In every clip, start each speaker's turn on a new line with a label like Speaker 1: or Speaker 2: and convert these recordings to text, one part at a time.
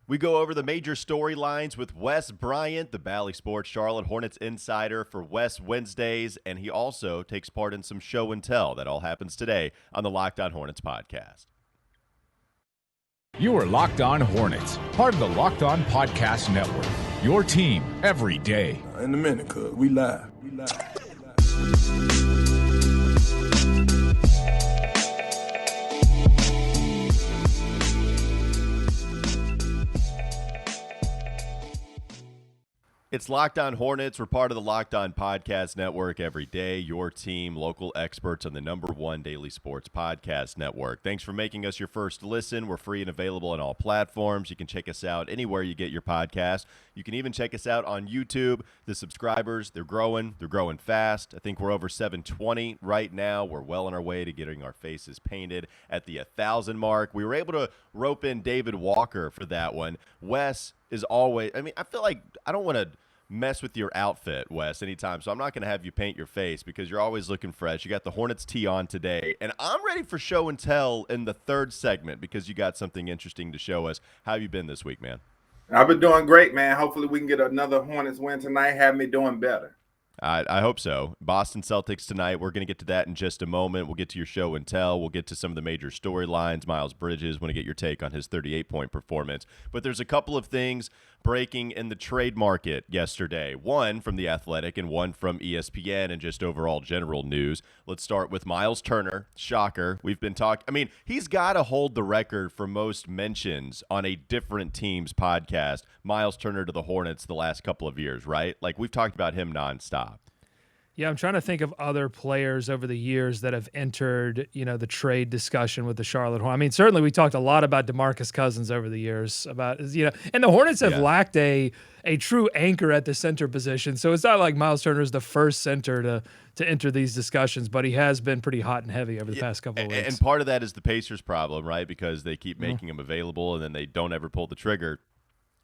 Speaker 1: We go over the major storylines with Wes Bryant, the Bally Sports Charlotte Hornets insider for Wes Wednesdays, and he also takes part in some show and tell. That all happens today on the Locked On Hornets podcast.
Speaker 2: You are Locked On Hornets, part of the Locked On Podcast Network, your team every day.
Speaker 3: In a minute, cuz we live.
Speaker 1: It's Locked On Hornets. We're part of the Locked On Podcast Network every day. Your team, local experts on the #1 daily sports podcast network. Thanks for making us your first listen. We're free and available on all platforms. You can check us out anywhere you get your podcast. You can even check us out on YouTube. The subscribers, they're growing fast. I think we're over 720 right now. We're well on our way to getting our faces painted at the 1,000 mark. We were able to rope in David Walker for that one. Wes is always, I feel like I don't want to mess with your outfit, Wes, anytime, so I'm not going to have you paint your face because you're always looking fresh. You got the Hornets tee on today, and I'm ready for show and tell in the third segment because you got something interesting to show us. How have you been this week, man?
Speaker 4: I've been doing great, man. Hopefully we can get another Hornets win tonight, have me doing better.
Speaker 1: I hope so. Boston Celtics tonight. We're going to get to that in just a moment. We'll get to your show and tell. We'll get to some of the major storylines. Miles Bridges, want to get your take on his 38-point performance. But there's a couple of things breaking in the trade market yesterday. One from The Athletic and one from ESPN and just overall general news. Let's start with Myles Turner. Shocker. We've been talking. He's got to hold the record for most mentions on a different team's podcast. Myles Turner to the Hornets the last couple of years, right? Like, we've talked about him nonstop.
Speaker 5: Yeah, I'm trying to think of other players over the years that have entered, the trade discussion with the Charlotte Hornets. Certainly we talked a lot about DeMarcus Cousins over the years about, and the Hornets have lacked a true anchor at the center position. So it's not like Myles Turner is the first center to enter these discussions, but he has been pretty hot and heavy over the past couple of weeks.
Speaker 1: And part of that is the Pacers' problem, right? Because they keep making him available and then they don't ever pull the trigger.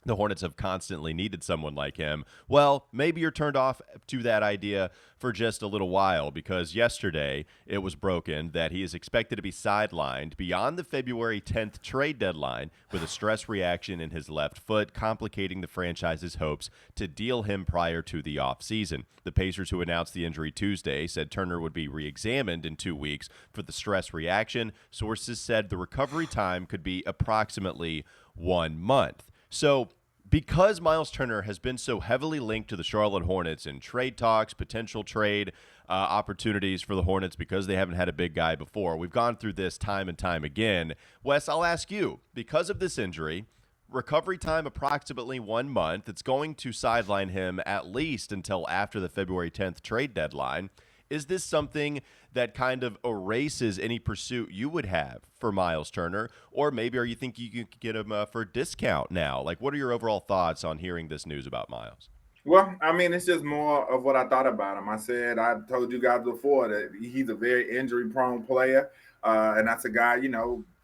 Speaker 1: The Hornets have constantly needed someone like him. Well, maybe you're turned off to that idea for just a little while because yesterday it was broken that he is expected to be sidelined beyond the February 10th trade deadline with a stress reaction in his left foot, complicating the franchise's hopes to deal him prior to the offseason. The Pacers, who announced the injury Tuesday, said Turner would be re-examined in 2 weeks for the stress reaction. Sources said the recovery time could be approximately 1 month. So because Myles Turner has been so heavily linked to the Charlotte Hornets in trade talks, potential trade opportunities for the Hornets because they haven't had a big guy before, we've gone through this time and time again. Wes, I'll ask you, because of this injury, recovery time approximately 1 month, it's going to sideline him at least until after the February 10th trade deadline. Is this something that kind of erases any pursuit you would have for Myles Turner? Or maybe are you thinking you could get him for a discount now? Like, what are your overall thoughts on hearing this news about Myles?
Speaker 4: Well, it's just more of what I thought about him. I told you guys before that he's a very injury-prone player, and that's a guy,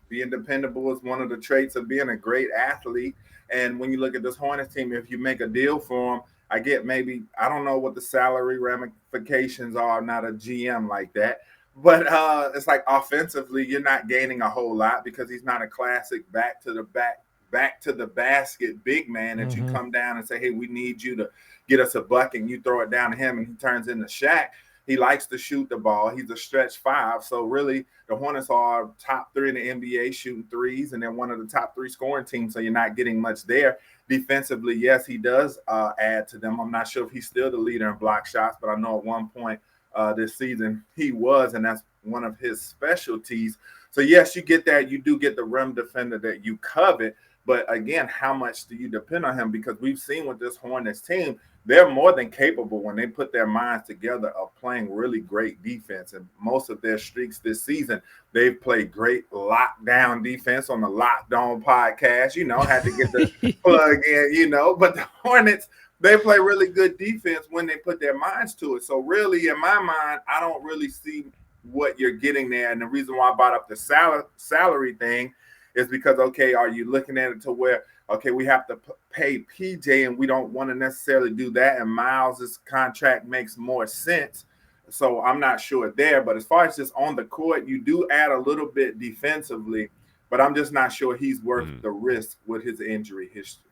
Speaker 4: being dependable is one of the traits of being a great athlete. And when you look at this Hornets team, if you make a deal for him, I don't know what the salary ramifications are. I'm not a GM like that. But it's like offensively, you're not gaining a whole lot because he's not a classic back to the basket big man that you come down and say, hey, we need you to get us a bucket, and you throw it down to him and he turns into Shaq. He likes to shoot the ball. He's a stretch five. So really, the Hornets are top 3 in the NBA shooting threes, and they're one of the top 3 scoring teams. So you're not getting much there. Defensively, yes, he does add to them. I'm not sure if he's still the leader in block shots, but I know at one point this season he was, and that's one of his specialties. So yes, you get that. You do get the rim defender that you covet. But again, how much do you depend on him? Because we've seen with this Hornets team, they're more than capable when they put their minds together of playing really great defense. And most of their streaks this season, they've played great lockdown defense on the Locked On podcast. Had to get the plug in, But the Hornets, they play really good defense when they put their minds to it. So really, in my mind, I don't really see what you're getting there. And the reason why I brought up the salary thing is because, okay, are you looking at it to where, okay, we have to pay PJ and we don't want to necessarily do that, and Myles' contract makes more sense. So I'm not sure there. But as far as just on the court, you do add a little bit defensively. but I'm just not sure he's worth the risk with his injury history.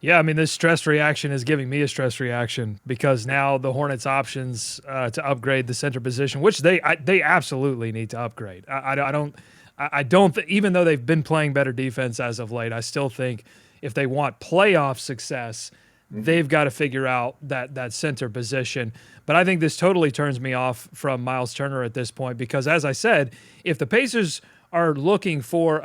Speaker 5: Yeah, I mean, this stress reaction is giving me a stress reaction because now the Hornets' options to upgrade the center position, which they absolutely need to upgrade. I don't even though they've been playing better defense as of late, I still think if they want playoff success, they've got to figure out that center position. But I think this totally turns me off from Myles Turner at this point because, as I said, if the Pacers are looking for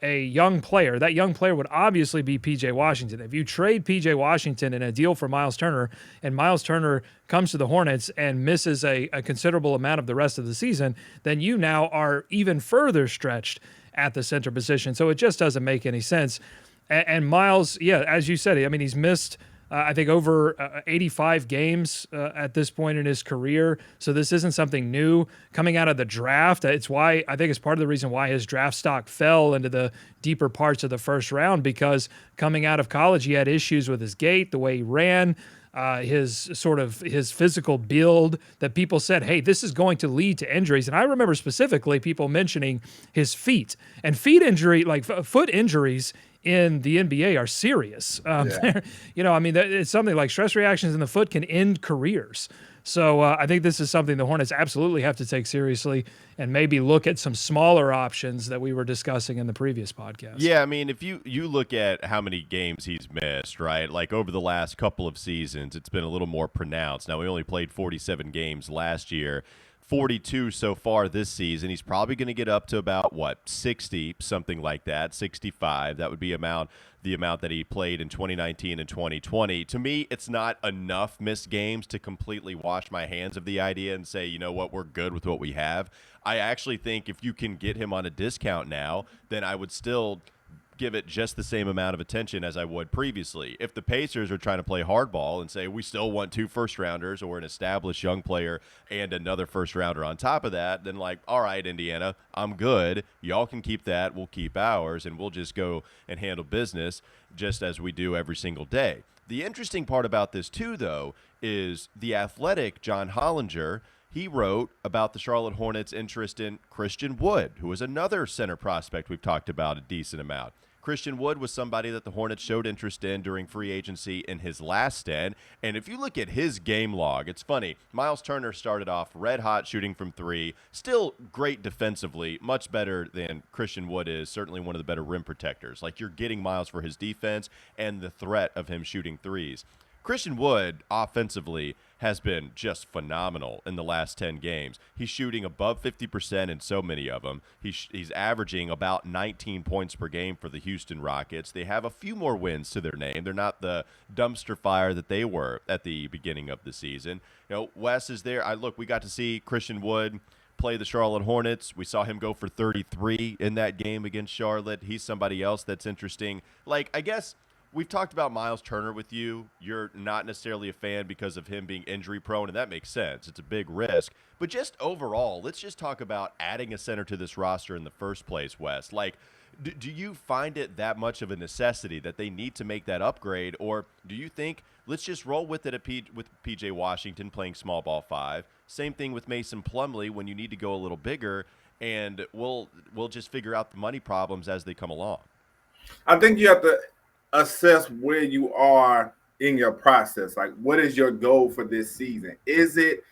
Speaker 5: a young player, that young player would obviously be P.J. Washington. If you trade P.J. Washington in a deal for Myles Turner, and Myles Turner comes to the Hornets and misses a considerable amount of the rest of the season, then you now are even further stretched at the center position. So it just doesn't make any sense. And Myles, yeah, as you said, I mean, he's missed I think over 85 games at this point in his career. So this isn't something new coming out of the draft. It's why I think it's part of the reason why his draft stock fell into the deeper parts of the first round, because coming out of college, he had issues with his gait, the way he ran, his physical build, that people said, hey, this is going to lead to injuries. And I remember specifically people mentioning his feet, and foot injuries in the NBA are serious. I mean, it's something like stress reactions in the foot can end careers. So I think this is something the Hornets absolutely have to take seriously and maybe look at some smaller options that we were discussing in the previous podcast.
Speaker 1: Yeah, I mean, if you look at how many games he's missed, right? Like over the last couple of seasons, it's been a little more pronounced. Now, we only played 47 games last year. 42 so far this season. He's probably going to get up to about 60, something like that, 65. That would be the amount that he played in 2019 and 2020. To me, it's not enough missed games to completely wash my hands of the idea and say, you know what, we're good with what we have. I actually think if you can get him on a discount now, then I would still give it just the same amount of attention as I would previously. If the Pacers are trying to play hardball and say we still want 2 first-rounders or an established young player and another first-rounder on top of that, then all right, Indiana, I'm good. Y'all can keep that. We'll keep ours, and we'll just go and handle business just as we do every single day. The interesting part about this, too, though, is The Athletic, John Hollinger, he wrote about the Charlotte Hornets' interest in Christian Wood, who is another center prospect we've talked about a decent amount. Christian Wood was somebody that the Hornets showed interest in during free agency in his last stint. And if you look at his game log, it's funny. Myles Turner started off red hot shooting from 3, still great defensively, much better than Christian Wood is, certainly one of the better rim protectors. Like, you're getting Myles for his defense and the threat of him shooting threes. Christian Wood, offensively, has been just phenomenal in the last 10 games. He's shooting above 50% in so many of them. He's averaging about 19 points per game for the Houston Rockets. They have a few more wins to their name. They're not the dumpster fire that they were at the beginning of the season. Wes is there. We got to see Christian Wood play the Charlotte Hornets. We saw him go for 33 in that game against Charlotte. He's somebody else that's interesting. I guess we've talked about Myles Turner with you. You're not necessarily a fan because of him being injury prone, and that makes sense. It's a big risk. But just overall, let's just talk about adding a center to this roster in the first place, Wes. Do you find it that much of a necessity that they need to make that upgrade, or do you think let's just roll with it with P.J. Washington playing small ball 5? Same thing with Mason Plumlee when you need to go a little bigger, and we'll just figure out the money problems as they come along.
Speaker 4: I think you have to assess where you are in your process. What is your goal for this season? Is it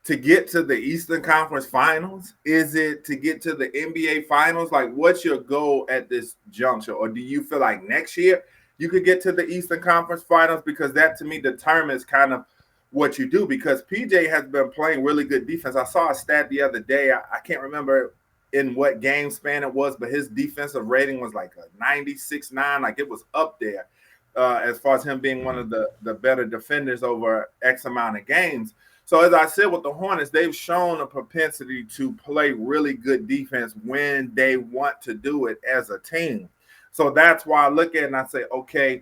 Speaker 4: to get to the Eastern Conference Finals? Is it to get to the NBA Finals? What's your goal at this juncture? Or do you feel like next year you could get to the Eastern Conference Finals? Because that, to me, determines kind of what you do, because PJ has been playing really good defense. I saw a stat the other day. I can't remember in what game span it was, but his defensive rating was a 96.9. It was up there as far as him being one of the better defenders over X amount of games. So as I said with the Hornets, they've shown a propensity to play really good defense when they want to do it as a team. So that's why I look at it and I say, okay,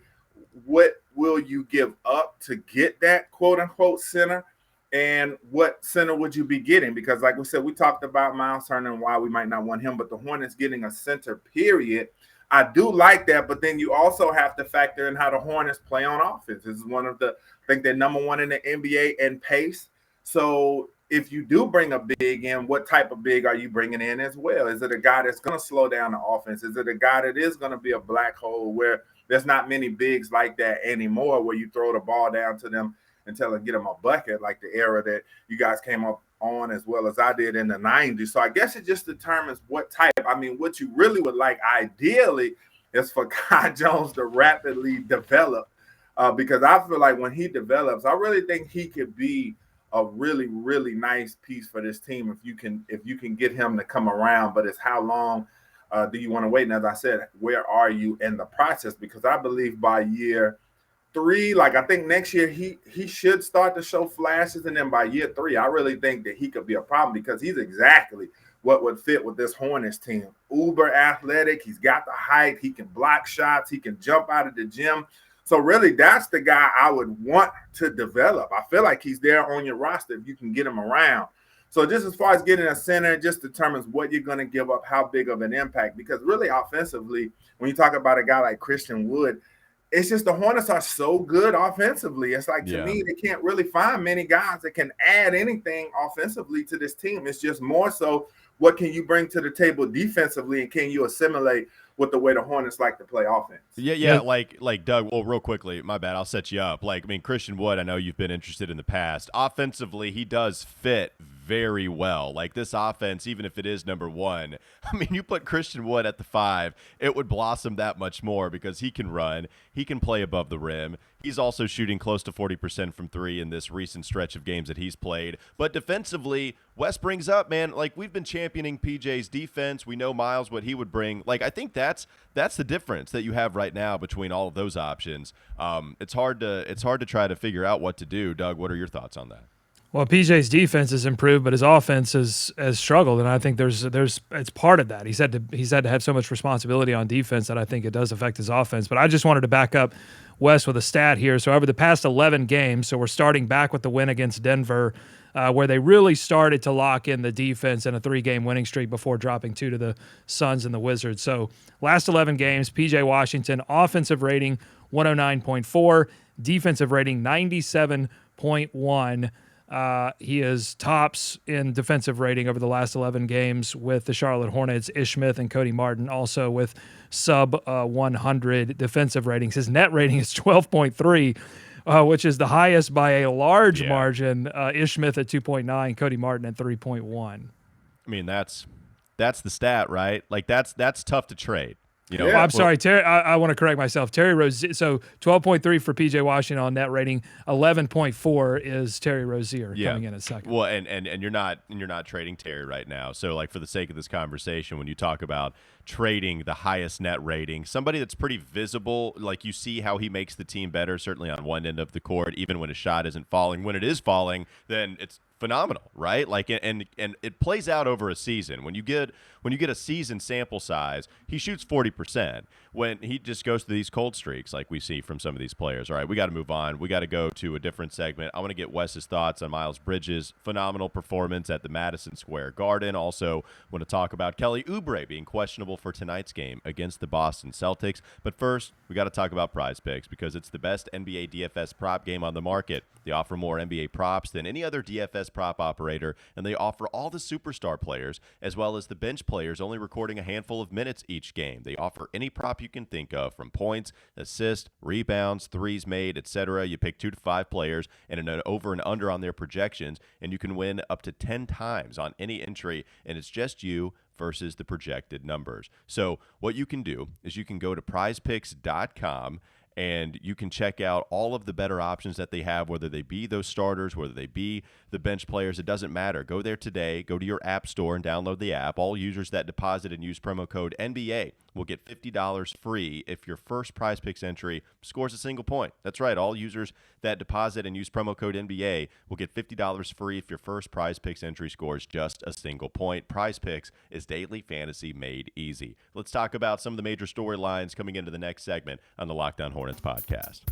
Speaker 4: what will you give up to get that quote unquote center? And what center would you be getting? Because like we said, we talked about Myles Turner and why we might not want him, but the Hornets getting a center, period. I do like that, but then you also have to factor in how the Hornets play on offense. This is I think they're number 1 in the NBA in pace. So if you do bring a big in, what type of big are you bringing in as well? Is it a guy that's going to slow down the offense? Is it a guy that is going to be a black hole where there's not many bigs like that anymore, where you throw the ball down to them and tell them get them a bucket, like the era that you guys came up on as well as I did in the 90s. So I guess it just determines what type. I mean, what you really would like ideally is for Kai Jones to rapidly develop, because I feel like when he develops, I really think he could be a really, really nice piece for this team if you can get him to come around. But it's how long do you want to wait? And as I said, where are you in the process? Because I believe by year 3, like I think next year he should start to show flashes, and then by year 3, I really think that he could be a problem because he's exactly what would fit with this Hornets team. Uber athletic, he's got the height, he can block shots, he can jump out of the gym. So really, that's the guy I would want to develop. I feel like he's there on your roster if you can get him around. So just as far as getting a center, it just determines what you're going to give up, how big of an impact. Because really, offensively, when you talk about a guy like Christian Wood, it's just the Hornets are so good offensively. It's like, to me, they can't really find many guys that can add anything offensively to this team. It's just more so what can you bring to the table defensively, and can you assimilate with the way the Hornets like to play offense?
Speaker 1: Yeah. Like Doug, well, real quickly, my bad, I'll set you up. Like, I mean, Christian Wood, I know you've been interested in the past. Offensively, he does fit very well. Like, this offense, even if it is number 1, I mean, you put Christian Wood at the 5, it would blossom that much more because he can run, he can play above the rim. He's also shooting close to 40% from 3 in this recent stretch of games that he's played. But defensively, Wes brings up, man, like, we've been championing PJ's defense. We know Myles, what he would bring. Like, I think that's the difference that you have right now between all of those options. It's hard to try to figure out what to do. Doug, what are your thoughts on that?
Speaker 5: Well, PJ's defense has improved, but his offense has struggled, and I think it's part of that. He's had to have so much responsibility on defense that I think it does affect his offense. But I just wanted to back up Wes with a stat here. So over the past 11 games, so we're starting back with the win against Denver, where they really started to lock in the defense in a 3-game winning streak before dropping 2 to the Suns and the Wizards. So last 11 games, PJ Washington, offensive rating 109.4, defensive rating 97.1. He is tops in defensive rating over the last 11 games with the Charlotte Hornets. Ish Smith and Cody Martin also with sub 100 defensive ratings. His net rating is 12.3, which is the highest by a large margin. Ish Smith at 2.9, Cody Martin at 3.1.
Speaker 1: I mean, that's the stat, right? Like, that's tough to trade. You know,
Speaker 5: I'm sorry, Terry. I want to correct myself. Terry Rozier. So 12.3 for PJ Washington on net rating. 11.4 is Terry Rozier coming in at second.
Speaker 1: Well, and you're not trading Terry right now. So, like, for the sake of this conversation, when you talk about trading the highest net rating, somebody that's pretty visible, like, you see how he makes the team better, certainly on one end of the court, even when a shot isn't falling. When it is falling, then it's phenomenal, right? Like, and it plays out over a season. When you get a season sample size, he shoots 40%. When he just goes to these cold streaks like we see from some of these players. All right, we got to move on. We got to go to a different segment. I want to get Wes's thoughts on Miles Bridges' phenomenal performance at the Madison Square Garden. Also want to talk about Kelly Oubre being questionable for tonight's game against the Boston Celtics. But first, we got to talk about Prize Picks because it's the best NBA DFS prop game on the market. They offer more NBA props than any other DFS prop operator, and they offer all the superstar players as well as the bench players only recording a handful of minutes each game. They offer any prop you can think of, from points, assists, rebounds, threes made, etc. You pick 2 to 5 players and an over and under on their projections, and you can win up to 10 times on any entry, and it's just you versus the projected numbers. So what you can do is you can go to prizepicks.com and you can check out all of the better options that they have, whether they be those starters, whether they be the bench players. It doesn't matter. Go there today. Go to your app store and download the app. All users that deposit and use promo code NBA will get $50 free if your first Prize Picks entry scores a single point. That's right. All users that deposit and use promo code NBA will get $50 free if your first Prize Picks entry scores just a single point. Prize Picks is daily fantasy made easy. Let's talk about some of the major storylines coming into the next segment on the Locked On Hornets podcast.